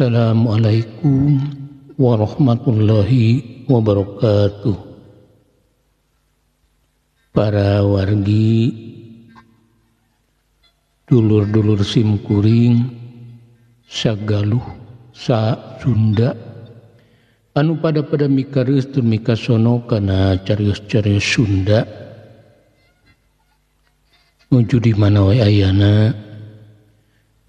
Assalamualaikum warahmatullahi wabarakatuh. Para wargi dulur-dulur simkuring sagaluh sa Sunda anu pada mikareus tur mikasono kana carios-carios Sunda nuju di mana wae ayana.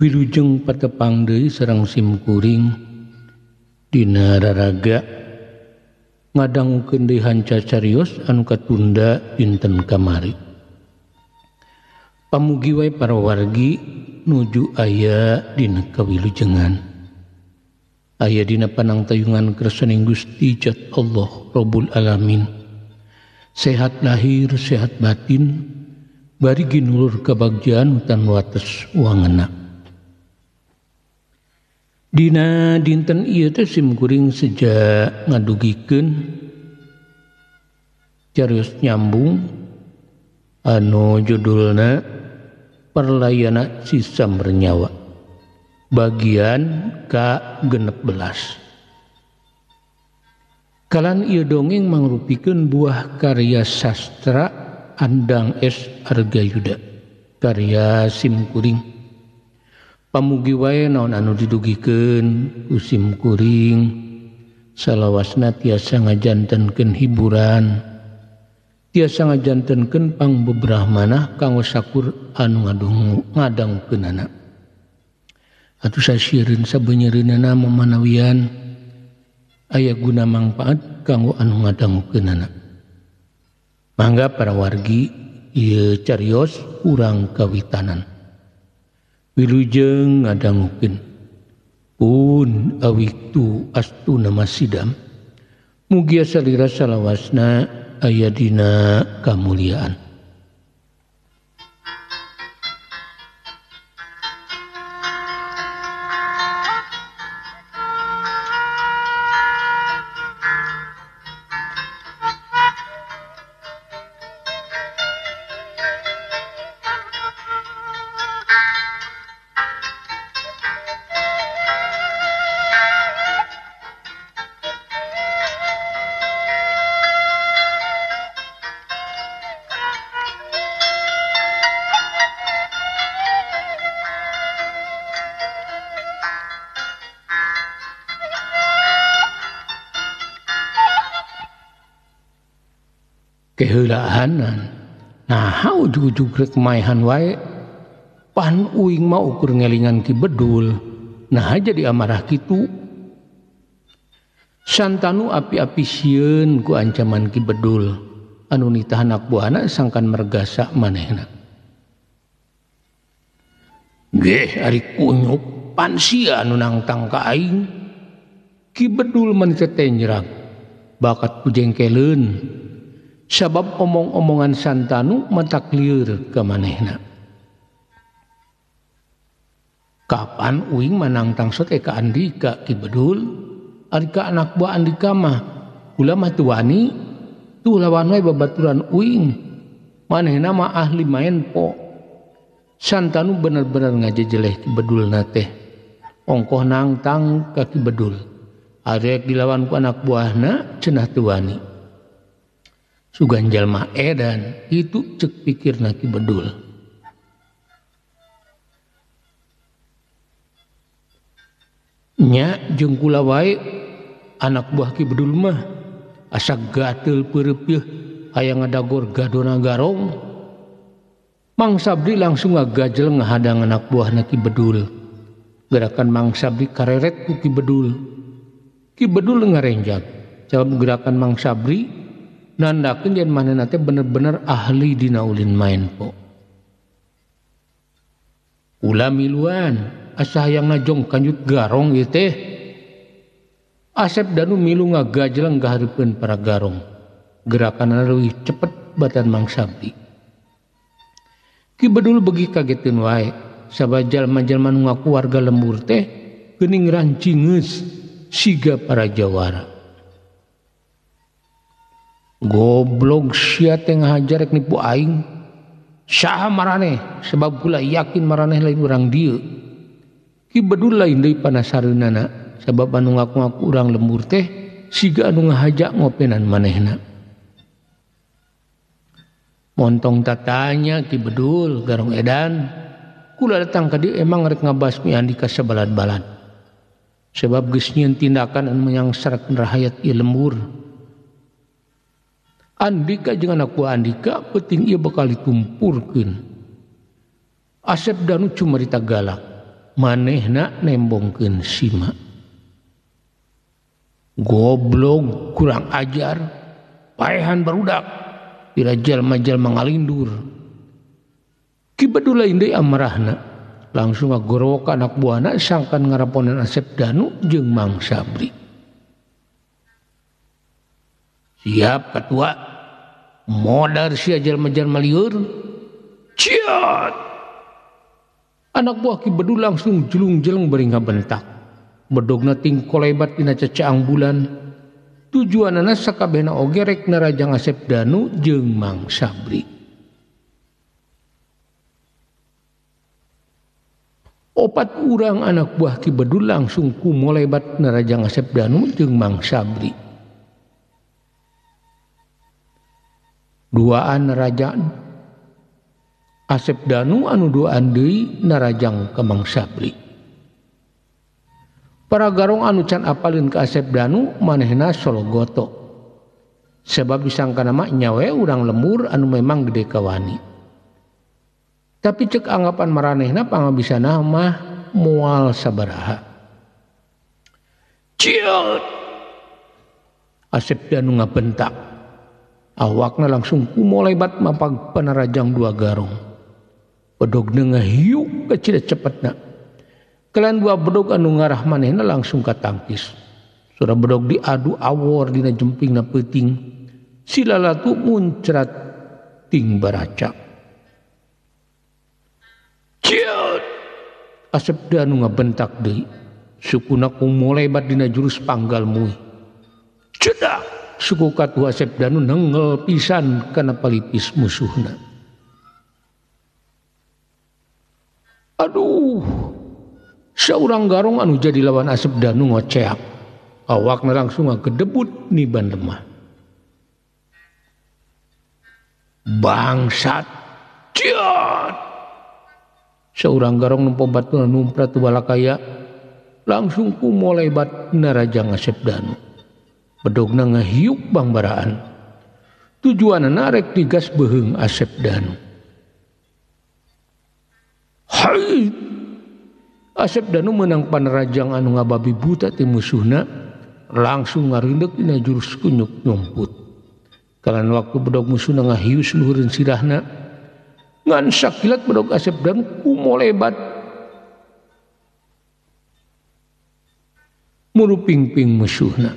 Wilujeng patepang deui sareng simkuring dina raraga ngadangukeun deui hanca carios anu katunda dinten kamari. Pamugi wae para wargi nuju aya dina kawilujengan. Aya dina panangtayungan kersaning Gusti Jat Allah Rabbul Alamin. Sehat lahir, sehat batin, bari ginulur kabagjaan hutan wates wangeuna. Dina dinten ieu teh simkuring sejak ngadugikeun carios nyambung anu judulna Perlayana Sisa Bernyawa bagian ka-16. Kalan ieu dongeng mangrupikeun buah karya sastra Andang S. Argayuda karya simkuring. Pamugi wae naon anu didugikeun ku simkuring salawasna tiasa ngajantenkeun hiburan, tiasa ngajantenkeun pangbebrahmanah kanggo sakur anu ngadangukeunana. Atuh sasieun sabeunyeureuneuna mamanawian aya guna mangpaat kanggo anu ngadangukeunana. Mangga para wargi ieu carios urang kawitanan. Wilujeng ngadangukeun pun awiktu astuna masidam mugia salira salawasna aya dina kamuliaan. Keheulaanan nah ujug-ujug rek maehan wae pan uing mah ukur ngelingan Ki Bedul nah jadi amarah kitu. Santanu api-api sieun ku ancaman Ki Bedul anu nitah anak buahna sangkan mergasa manehna. Geh ari kunyuk pan sia anu nangtang ka aing. Ki Bedul mah teh nyerang bakat pujengkeleun sabab omong-omongan santanu mataklieur ka manehna. Kapan uing manangtang sote ka Andika Ki Bedul ari ka anak buah Andika mah kula mah teu wani tuh lawan wae babaturan uing manehna mah ahli main po. Santanu bener-bener ngajejeleh Ki Bedulna teh ongkoh nangtang ka Ki Bedul arek dilawan ku anak buahna cenah teu wani. Sugan jalma edan itu cek pikirna Ki Bedul. Nya jeung kula wae anak buah Ki Bedul mah asa gatel peureup aya ngadagor gadona garong. Mang Sabdi langsung ngagajel ngahadang anak buahna Ki Bedul. Gerakan Mang Sabdi kareret ku Ki Bedul. Ki Bedul ngarenjak. Sabab gerakan Mang Sabdi nandakeun yen manehna teh bener-bener ahli dina ulin main po. Ulah miluan asa hayang najong kanjut garong ieu teh. Asep danu milu ngagajel nggahareupeun para garong. Gerakanna leuwih cepet batan Mang Sabdi. Ki Bedul beugi kagetkeun wae sabab jalma-jalma nu ngaku warga lembur teh geuning rancingeus siga para jawara. Goblok sia teh ngahajar rek nipu aing. Saha maraneh sebab kula yakin maraneh lain urang dieu. Ki Bedul lain deui panasareunana sabab anu ngaku-ngaku urang lembur teh siga anu ngahajak ngopenan manehna. Montong tatanya Ki Bedul Garong Edan kula datang ka dieu emang rek ngabasmi Andika sabalad-balad. Sebab geus nyieun tindakan anu manyangsareun rahayat ieu lembur. Andika jeung anak buah Andika penting ieu bakal ditumpurkeun. Asep Danu cumarita galak, manehna nembongkeun Sima. Goblok, kurang ajar, paehan barudak, pira jalma-jalma ngalindur. Ki Bedul lain deui amarahna, langsung ngagorok anak buahna sangkan ngaraponan Asep Danu jeung Mang Sabri. Siap katua, modar sia jalma-jalma lieur. Ciat! Anak buah Ki Bedul langsung jelung-jelung bari ngabentak. Bedogna tingkol lebat dina cacaang bulan. Tujuanana sakabehna oge rek narajang Asep Danu jeung Mang Sabri. Opat urang anak buah Ki Bedul langsung kumolebat narajang Asep Danu jeung Mang Sabri. Duaan narajang Asep Danu anu duaan deui narajang ka Mang Sabri. Para garong anu can apalin ka Asep Danu manehna sologoto. Sebab disangkana mah nyawe urang lembur anu memang gede kawani. Tapi cek anggapan maranehna pangabisana mah moal sabaraha. Ciot! Asep Danu ngabentak. Awakna langsung kumolebat mapag panarajang dua garong. Bedogna ngahiuk kecil cepetna. Kalian dua bedog anu ngarah manehna langsung katangkis. Surah bedog diadu awor dina jempingna peuting. Silalatu muncrat ting baraca. Ciot! Asep Danu ngabentak deui. Sukuna kumolebat dina jurus panggal muih. Cedak! Suku katua Asep Danu nenggel pisan kana palipis musuhna. Aduh, seorang garong anu jadi lawan Asep Danu ngoceak. Awakna langsung ngagedebut niban lemah. Bangsat, ciat! Seorang garong nempo batu numprat balakaya langsung kumolebat narajang Asep Danu. Bedogna ngahiuk bangbaraan. Tujuanna rek digas beheung Asep Danu. Hai! Asep Danu menang panerajang anu ngababi buta ti musuhna langsung ngareundek dina jurus kunyuk nyomput. Kalan waktu bedog musuhna ngahius luhureun sirahna ngan sakilat bedog Asep Danu kumolebat muruping-ping musuhna.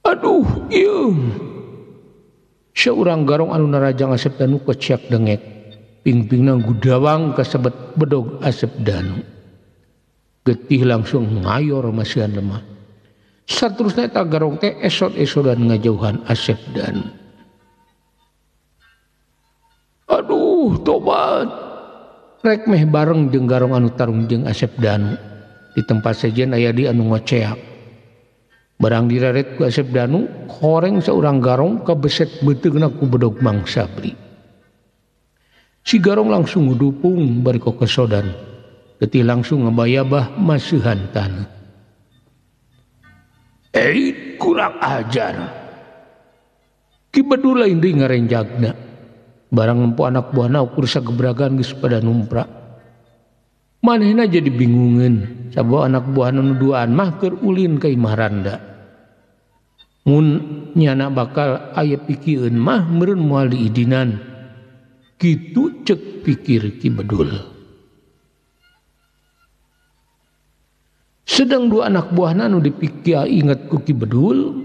Aduh, ieu. Seorang garong anu narajang Asep Danu keciak dengek. Ping-pingna gudawang kasebet bedog Asep Danu. Getih langsung ngayor masihan lemah. Saterusna eta garong teh esot-esodan ngajauhan Asep Danu. Aduh, tobat. Rek meh bareng jeung garong anu tarung jeung Asep Danu. Di tempat sejen aya di anu ngoceak. Barang direret ku Asep Danu, koreng seorang garong kabeset beteugna ku bedog Mang Sabri. Si garong langsung ngudupung bari kokesodan. Getih langsung ngabayabah maseuhan taneuh. Kurang ajar. Ki Bedul lain deui ngarenjagna. Barang nempo anak buahna ukur sagebragan geus pada numprak. Manehna jadi bingungeun sabab anak buahna nu duaan mah keur ulin ka Imah Randa. Mun nyana bakal aya pikieun mah meureun moal diidinan. Kitu cek pikir Ki Bedul. Sedang dua anak buahna nu dipikir ingat ku Ki Bedul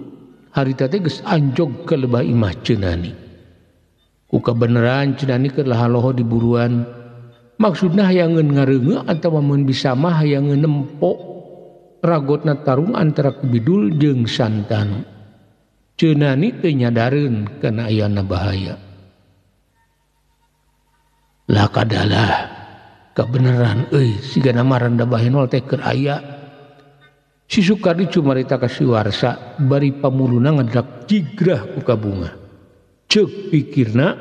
harita teh geus anjog ka lebah Imah Ceunani. Ku kabeneran Ceunani keur lahaloho di buruan. Maksudna hayangeun ngareungeuk atawa mun bisa mah hayangeun nempo ragotna tarung antara Ki Bedul jeung Santanu. Ceunani teu nyadareun kana ayana bahaya. Lah kadalah kebenaran sigana maranda bahenol teh keur aya. Si Sukardi cumarita ka si Warsa bari pamuluna ngadak jigrah ku kabunga. Ceuk pikirna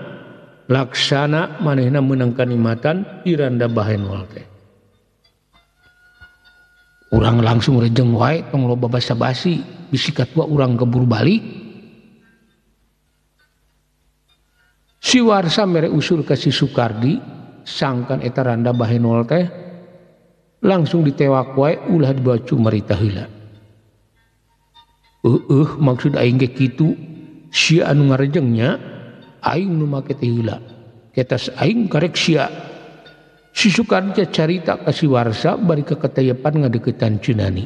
laksana manehna meunang kanikmatan di randa bahenol teh. Urang langsung rejeng wae tong loba basa-basi bisi katua urang keburu balik. Si Warsa mere usul ka si Sukardi sangkan eta randa bahenol teh langsung ditewak wae ulah dibawa cumarita heula. Maksud aing ge kitu, sia anu ngarejengnya aing nu make teh heula. Ketas aing karek sia. Si Sukardi carita ka si Warsa bari ka katayepan ngadeukeutan Ceunani.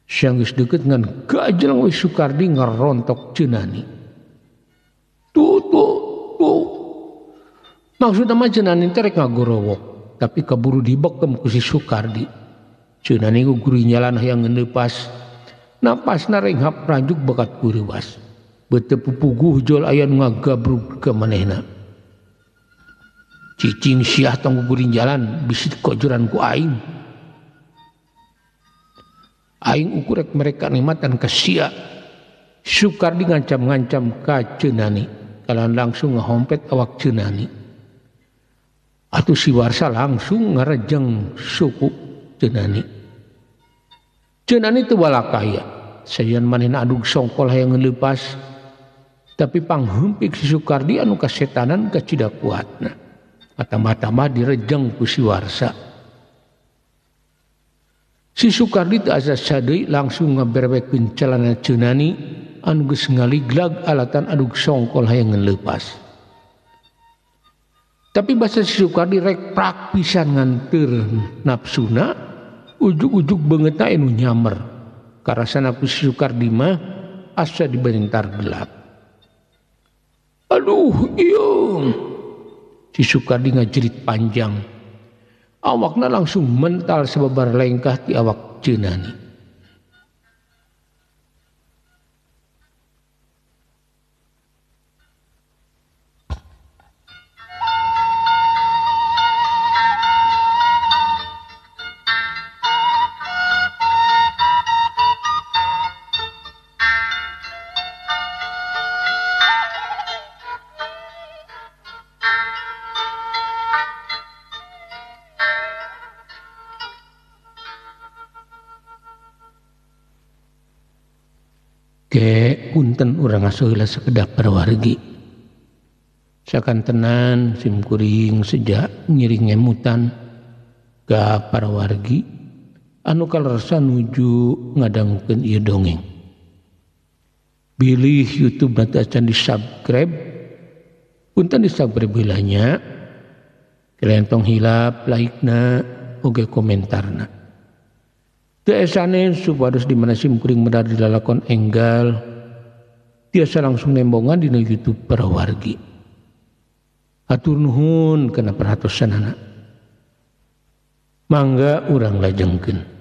Sia geus deukeut ngan gajelang we Sukardi ngarontok Ceunani. Tuh. Maksudna mah Ceunani teh rek ngagorowok. Tapi kaburu dibekem ku si Sukardi. Ceunani ku guru nyalan hayang ngeleupas. Napasna renghap rajuk bakat kureuwas. Beuteu pupuguh jol aya nu ngagabrug ka manehna. Cicing siah tong guru jalan bisi kojoran ku aing. Aing ukur rek mereka nikmatan ka sia. Sukardi ngancam-ngancam ka Ceunani. Kalan langsung ngahompet awak Ceunani. Atuh si Warsa langsung ngarejeng suku Ceunani. Ceunani teu balakaya. Sayan manehna adug songkol hayang ngeleupas. Tapi pangheumpik si Sukardi anu kasetanan kacida kuatna. Mata-mata direjeng ku si Warsa. Si Sukardi teu asa sadeui langsung ngaberbekeun calana Ceunani anu geus ngaliglag alatan adug songkol hayang ngeleupas. Tapi bahasa si Sukardi rek prak pisan nganteur nafsuna, ujug-ujug beungeutna anu nyamer. Karasana ku si Sukardi mah asa dibentar gelap. Aduh, iya. Si Sukardi ngajerit panjang. Awakna langsung mental sababar lengkah ti awak Ceunani. Ke punten urang asuh heula sakedap parawargi. Sakantenan simkuring sejak ngiring emutan ka parawargi anu kalersa nuju ngadangkeun ieu dongeng. Bilih YouTube nanti acan di-subscribe. Punten di-subscribe heulanya. Kelentong hilap like-na oge komentarna. Tiasane supados di mana simkuring medar di lalakon enggal tiasa langsung nembongan di YouTube parawargi. Hatur nuhun kana perhatosanana. Mangga urang lajengkeun.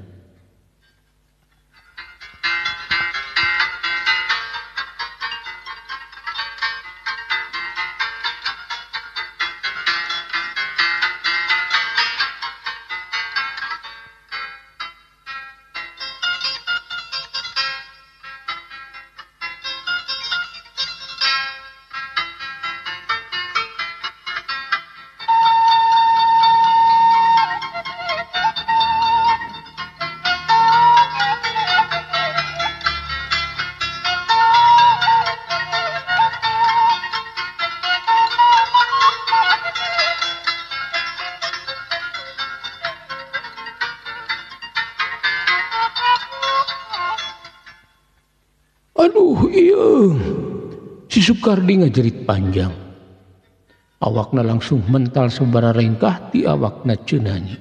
Aduh iya. Si Sukardi ngajerit panjang. Awakna langsung mental sabara rengkah ti awakna Ceunani.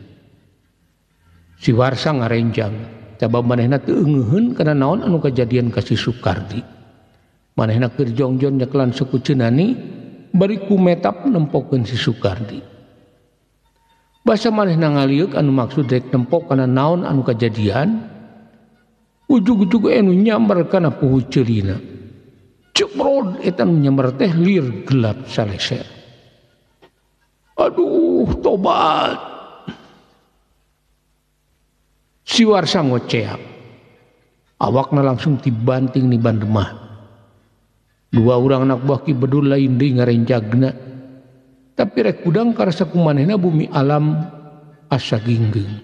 Si Warsa ngarenjang. Coba manehna teu eungeuheun kana naon anu kajadian ka si Sukardi. Manehna keur jongjon nyekelan suku Ceunani bari kumetap nempokeun si Sukardi. Basa manehna ngalieuk anu maksud rek nempok kana naon anu kajadian. Ujug-ujug anu nyamber kana puhu ceulina. Ceprod eta nu nyamber teh lir gelap saleser. Aduh, tobat. Si Warsa ngoceak. Awakna langsung dibanting ni bandemah. Dua orang anak buah Ki Bedul lain deui ngarenjagna. Tapi rek kudang karasa kumanehna bumi alam asa ginggeng.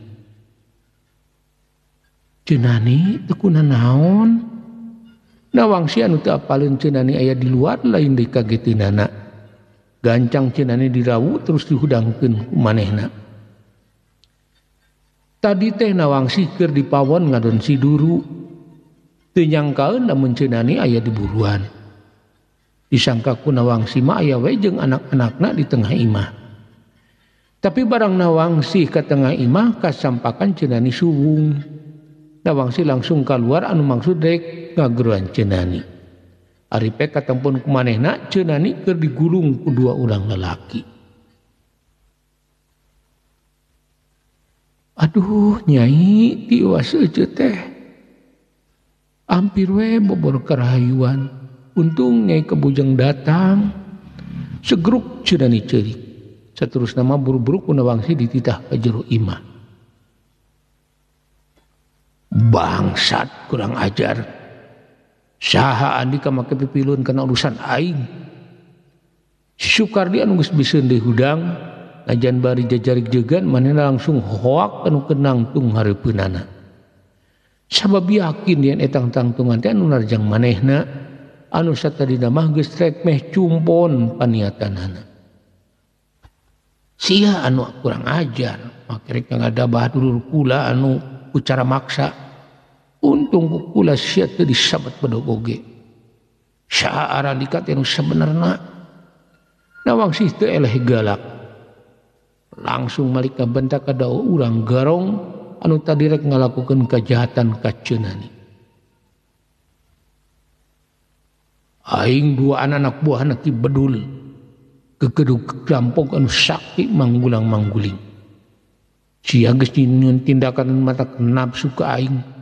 Cenani teu kunaon. Nawangsi anu teu apaleun cenani aya di luar lain deui kageteunana. Gancang cenani dirawu terus dihudangkeun ku manehna. Tadi teh Nawangsi keur dipawon ngadon si Duru. Teu nyangkaeun lamun cenani aya di buruan. Disangka ku Nawangsi mah aya we jeung anak-anakna di tengah imah. Tapi barang Nawangsi ka tengah imah kasampakan cenani suwung. Nawangsi langsung keluar anu maksud rek ngageruan cenani. Ari pe katempun kumanehna cenani keur digulung ku dua urang lalaki. Aduh Nyai tiwas euceut teh. Hampir we bobor karahayuan. Untung Nyai Kabujang datang. Segeruk cenani ceurik. Saterusna mah buru-buru ku Nawangsi dititah ka jero imah. Bangsat kurang ajar. Saha andi ka make pipilun kana urusan aing. Si Sukardi anu geus biseun deui hudang, najan bari jajarik jegan manehna langsung hoak anu kenangtung hareupeunana. Sabab yakin yen etang tangtungan teh anu narjang manehna, anu satadina mah geus rek meh cumpon paniatanana. Sia anu kurang ajar, make rek ngadabah dulur kula anu ku cara maksa. Untung kukula sia teu disabat bedog oge. Saha arandika teh nu sabenerna. Nawangsi teu eleh galak. Langsung malik ngabentak ka daun urang garong anu tadi rek ngalakukeun kajahatan ka cenani. Aing dua anak buahna Ki Bedul gegedug rampok anu sakti manggulang-mangguling. Sia geus nyieun tindakan mata nafsu ka aing.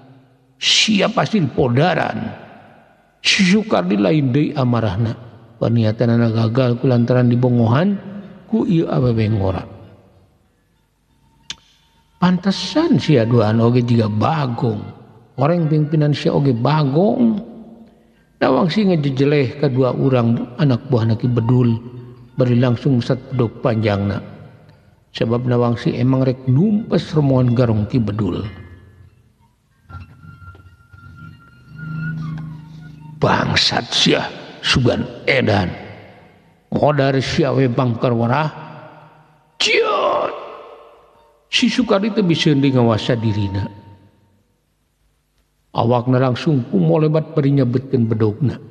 Sia pasti podaran. Si Sukardi lain deui amarahna. Paniatanana gagal kulantaran dibongohan ku ieu awewe ngora. Pantesan sia duaan oge jiga bagong. Orang pimpinan sia oge bagong. Nawangsi ngejejeleh kadua urang anak buahna Ki Bedul bari langsung satedog panjangna. Sebab Nawangsi emang rek numpes remohan garong Ki Bedul. Bangsat sia sugan edan modar sia we bangkar warah ciot si Sukardi teu biseun deui ngawasa dirina. Awakna langsung kumolebat bari nyabetkeun bedogna.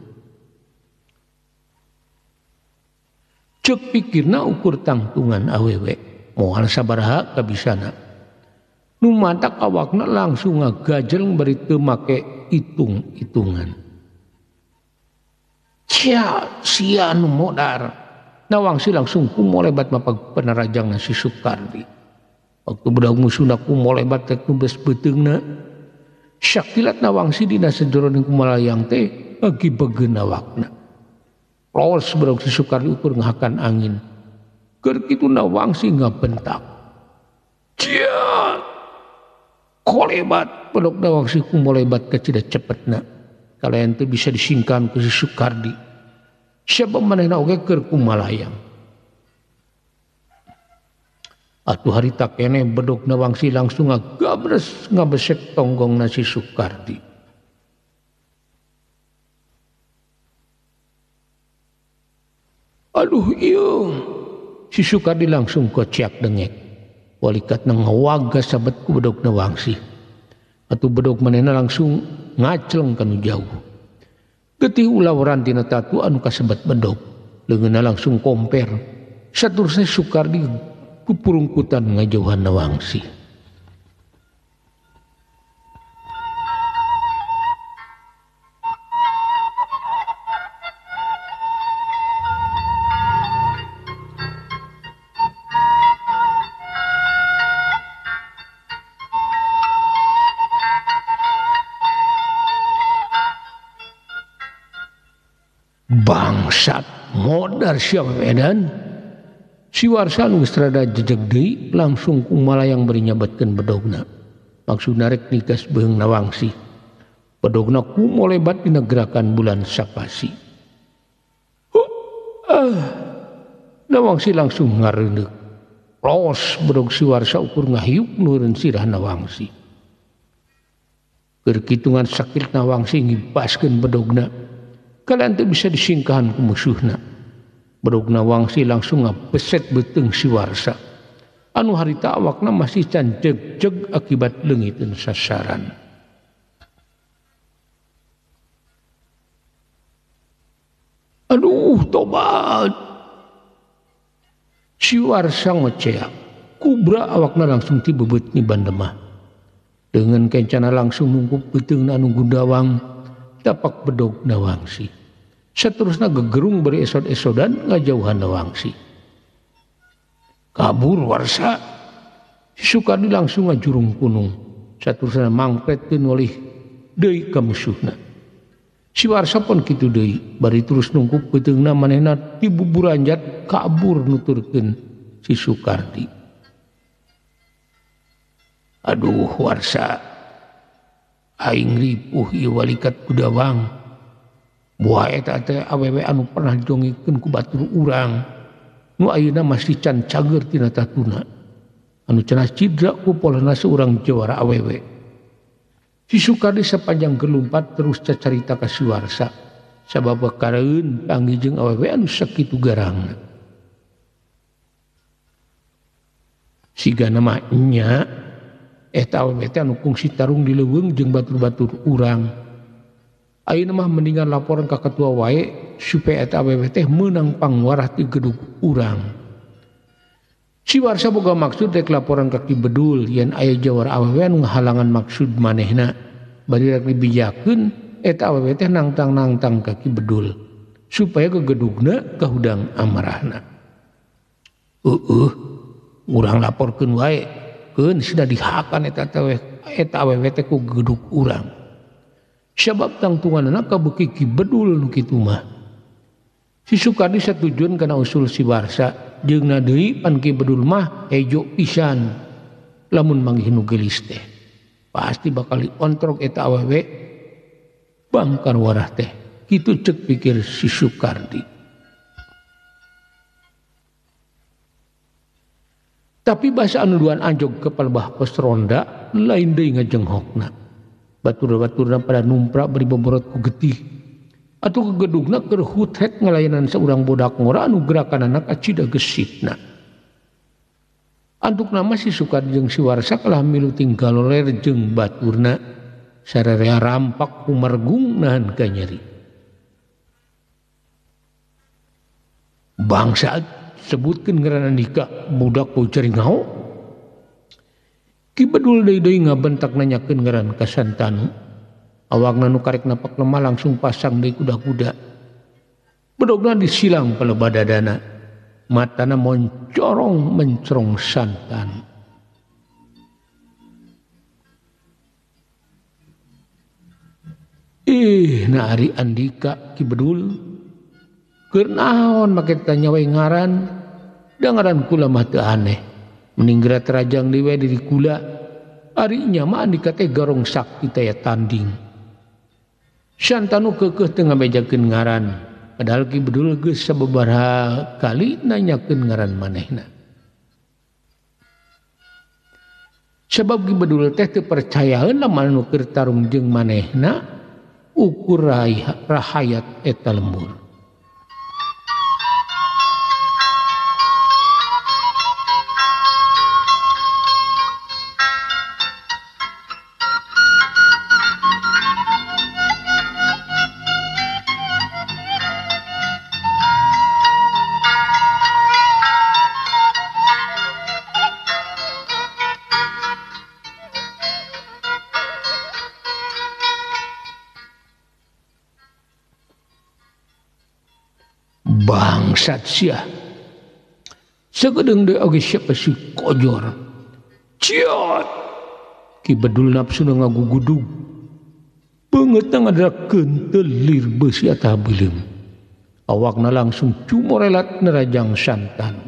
Ceuk pikirna ukur tangtungan awewe moal sabaraha kabisana. Nu matak awakna langsung ngagajel bari teu make hitung-hitungan. Sia anu modar. Nawangsi langsung kumolebat mapag penarajangna si Sukardi. Waktu budak musuhna kumolebat tek nubes beuteungna. Sakilat Nawangsi dina sejroning kumalayang teh ngagibegeun awakna. Los budak si Sukardi ukur ngahakan angin. Keur kitu Nawangsi ngabentak. Cia! Kolebat budak Nawangsi kumolebat ka cida cepetna. Kalayan teu bisa disingkan ku si Sukardi. Siapa manehna oge keur kumalayang. Atuh harita keneh bedog Nawangsi langsung ngagabres ngabesek tonggongna si Sukardi. Aduh ieu. Si Sukardi langsung kociak dengek. Walikatna ngawagas sabet ku bedog Nawangsi. Atuh bedog manehna langsung ngacleng kanu jauh. Getih ulah warantina tatu anu kasebat bedog. Leungeunna langsung komper. Saterusna Sukardi kupurungkutan ngajauhan Nawangsi. Bangsat modar siapa edan. Si Warsa nu geus rada jejeg deui langsung kumalayang bari nyabetkeun bedogna. maksudna rek nigas beung Nawangsi. Pedogna kumolebat dina gerakan bulan sapasi. Nawangsi langsung ngareundeuk. Ros bedog si Warsa ukur ngahiuk nureun sirah Nawangsi. Keur kitungan sakit Nawangsi ngibaskeun bedogna. Kalian teu bisa disingkahan ku musuhna. Bedog Nawangsi langsung ngabeset beuteung si Warsa. Anu harita awakna masih can jeg-jeg akibat leungiteun sasaran. Aduh, tobat. Si Warsa ngoceak. Kubra awakna langsung ti bebeut ni bandemah. Dengan kencana langsung nungkup beuteungna anu gundawang tapak bedog Nawangsi. Saterusna gegerung bari esod-esodan ngajauhan Nawangsi. Kabur Warsa. Si Sukardi langsung ngajurung kunung. Saterusna mangpetkeun oleh deui ka musuhna. Si Warsa pun kitu deui, bari terus nungkup beuteungna manehna ti buburanjat kabur nuturkeun si Sukardi. Aduh Warsa, aing ripuh ieu walikat Gudawang. Buah eta teh awewe anu pernah didongengkeun ku batur urang. Nu ayeuna masih can cager tina tatuna. Anu cenah cidra ku polana seurang jawara awewe. Si Sukardi sepanjang gelumpat terus cacarita ka si Warsa. Sabab kareun panggih jeung awewe anu sakitu garangna. Sigana mah nya eta awewe teh anu kungsi tarung di leuweung jeung batur-batur urang. Ayeuna mah mendingan laporan ka ketua wae supaya eta awewe teh meunang pangwarah ti gedug urang. Si Warsa boga maksud rek laporan ka Ki Bedul yen aya jawara awewe anu ngahalangan maksud manehna. Bari rek dibijakeun eta awewe teh nangtang-nangtang ka Ki Bedul supaya ke gedugna kahudang amarahna. Urang laporkeun wae keun sudah dihakan eta awewe teh ku gedug urang. Sabab tangtunganna kabeuki Ki Bedul nu kitu mah. Si Sukardi satujuan kana usul si Warsa jeung deui pan Ki Bedul mah hejo pisan lamun manggih nu geulis teh. Pasti bakal diontrok eta awewe bangkar warah teh. Kitu ceuk pikir si Sukardi. Tapi bahasa anu duan anjog kepalbah pos ronda lain deui ngajenghokna. Batur-baturna pada numprak beri boborot ku getih. Atuh ke gedugna keur huthet ngalayanan seurang bodak ngora anu gerakanana kacida gesitna. Antuk nama si Sukardi jeung si Warsa kalah milu tinggal loler jeung baturna sararea rampak kumargung nahan ka nyeri. Bangsa sebutkeun ngaranna Andika budak ku caringau. Ki Bedul deui ngabentak nanyakeun ngaran ka Santanu. Awakna nu karek napak lemah langsung pasang deui kuda-kuda. Bedogna disilang palebadadana. Matana moncorong mencerong Santanu. Na ari Andika Ki Bedul keur naon make tanya we ngaran? Da ngaran kula mah teu aneh. Meninggerat rajang dewe diri kula. Ari nya mah Andika teh garong sakti taya tanding. Santanu keukeuh teu ngabejakeun ngaran. Padahal Ki Bedul geus sababaraha kali nanyakeun ngaran manehna. Sebab Ki Bedul teh teu percayaeun lamun anu keur tarung jeung manehna ukur rahayat eta lembur. Bangsat sia. Sagedeung deui oge siapa si kojor. Ciot. Ki Bedul nafsuna ngagugudug. Beungeutna ngadarakeun telir beusi atah beuleum. Awakna langsung cumorelat nerajang Santanu.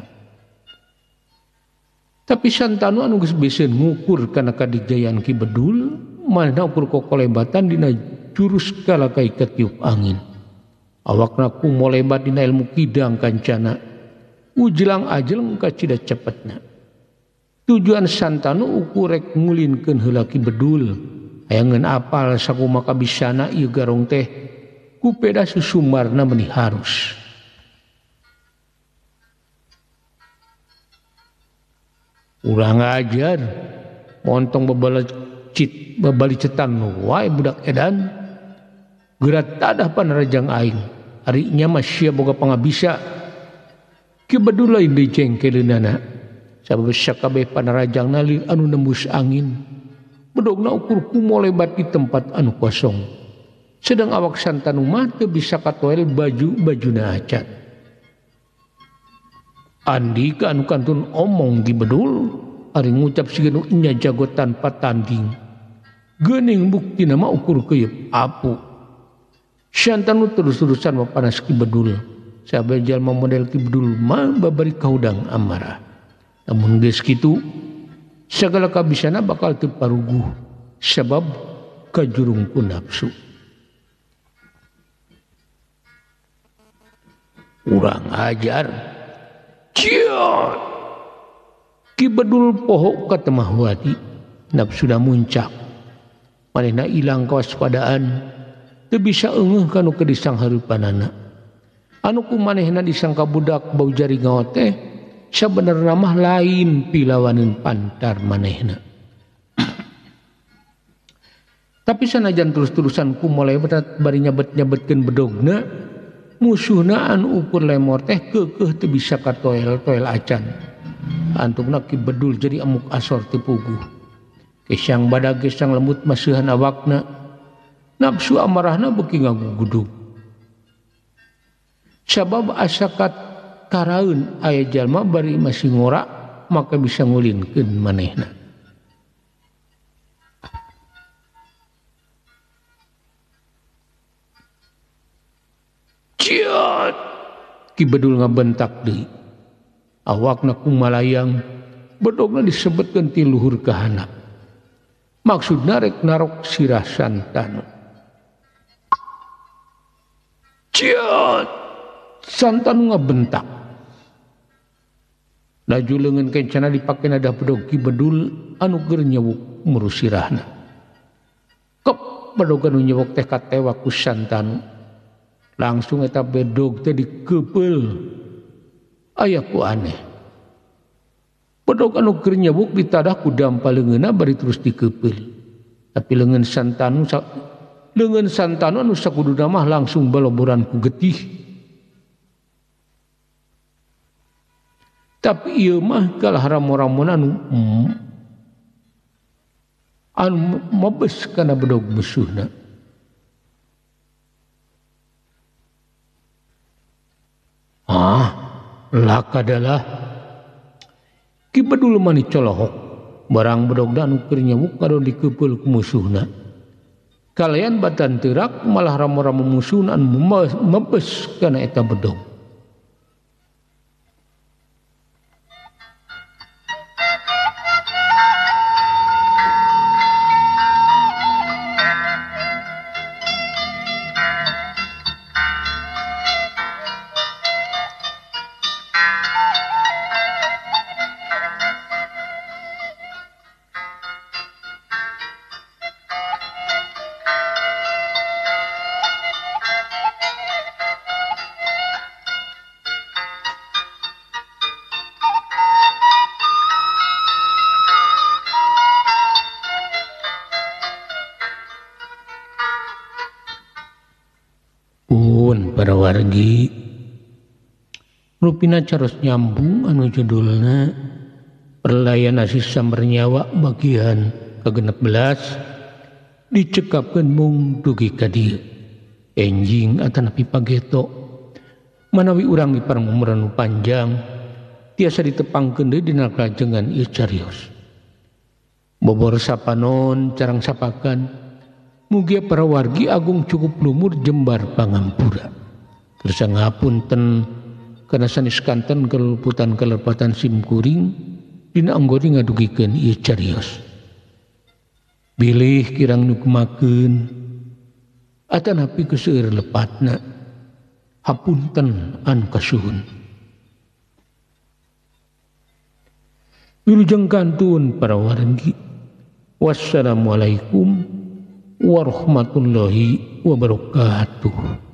Tapi Santanu anu geus beuseun ngukur kana kadigdayan Ki Bedul manehna ukur kokolebatan dina jurus kalakai ketiup angin. Awakna kumolebat dina ilmu kidang kancana ujlang ajeng ka cida cepetna. Tujuan Santanu ukur rek ngulinkeun heula Ki Bedul hayangeun apal sakumaha kabisana ieu garong teh ku peda susumarna meuni harus. Urang ajar montong babalicetan wae budak edan gerat tadah panarajang aing ari nya mah sia boga pangabisa Ki Bedul lain deui cengkeleunana sabab sakabeh panarajangna anu nembus angin bedogna ukur kumolebat di tempat anu kosong sedang awak Santanu mah teu bisa katoel bajuna acan. Andika anu kantun omong Ki Bedul ari ngucap sigenu nya jago tanpa tanding geuning buktina mah ukur keuyeub apu. Santanu terus-terusan mapanas Ki Bedul sabab jalma model Ki Bedul mah babari kaudang amarah. Namun geus kitu sagala kabisana bakal teu paruguh sabab kajurung ku nafsu. Urang ajar ciot Ki Bedul poho ka temah wadi nafsu da muncak manehna ilang kawaspadaan teu bisa eungeuh kanu kedisang hareupanana anu ku manehna disangka budak bau jari ngaot teh sabenerna mah lain pilawaneun pantar manehna. Tapi sanajan terus-terusan kumolebat bari nyabet-nyabetkeun bedogna musuhna anu ukur lemor teh keukeuh teu bisa katoel-toel acan. Antukna Ki Bedul jadi amuk asor teu puguh. Gesang badag gesang lemut maseuhan awakna. Nafsu amarahna beuki ngagugudug. Sabab asa karaeun aya jalma bari masih ngora maka bisa ngulinkeun manehna. Ciat Ki Bedul ngabentak deui. Awakna kumalayang bedogna disebutkeun ti luhur kahanap. Maksudna rek narok sirah Santanu. Ciat Santanu ngabentak. Laju leungeun kencana dipake nada bedog Ki Bedul anu keur nyewuk murus sirahna. Kep bedog anu nyewuk teh katewa ku Santanu. Langsung eta bedog teh dikeupel aya ku aneh. Bedog anu keur nyewuk ditadah ku dampal leungeunna bari terus dikeupel. Tapi leungeun Santanu anu sakuduna mah langsung baloboran ku getih. Tapi ieu mah kalah ramon-ramon anu mabes kana bedog musuhna. Lakadalah Ki Bedul mani colohok barang bedog anu keur nyewuk kadon dikeupel ku musuhna. Kalayan batan teurak malah ramo-ramo musuhna anu mabes kana eta bedog. Para wargi rupina caros nyambung anu judulna Perlayan Asih Samber Nyawa bagian ke-16 dicekapkeun mung dugi ka dieu enjing atanapi pageto manawi urang dipareng umur anu panjang tiasa ditepangkeun deui dina kalajengan ieu carios. Bobor sapanon carang sapakan mugia para wargi agung cukup lumur jembar pangampura. Terus ngapunten kana sanes kanten keluluputan kelepatan sim kuring dina anggori ngadugikeun ieu carios. Bilih kirang nugemakeun atanapi keseueur lepatna hapunten anu kasuhun. Wilujeng kantun para wargi. Wassalamualaikum warahmatullahi wabarakatuh.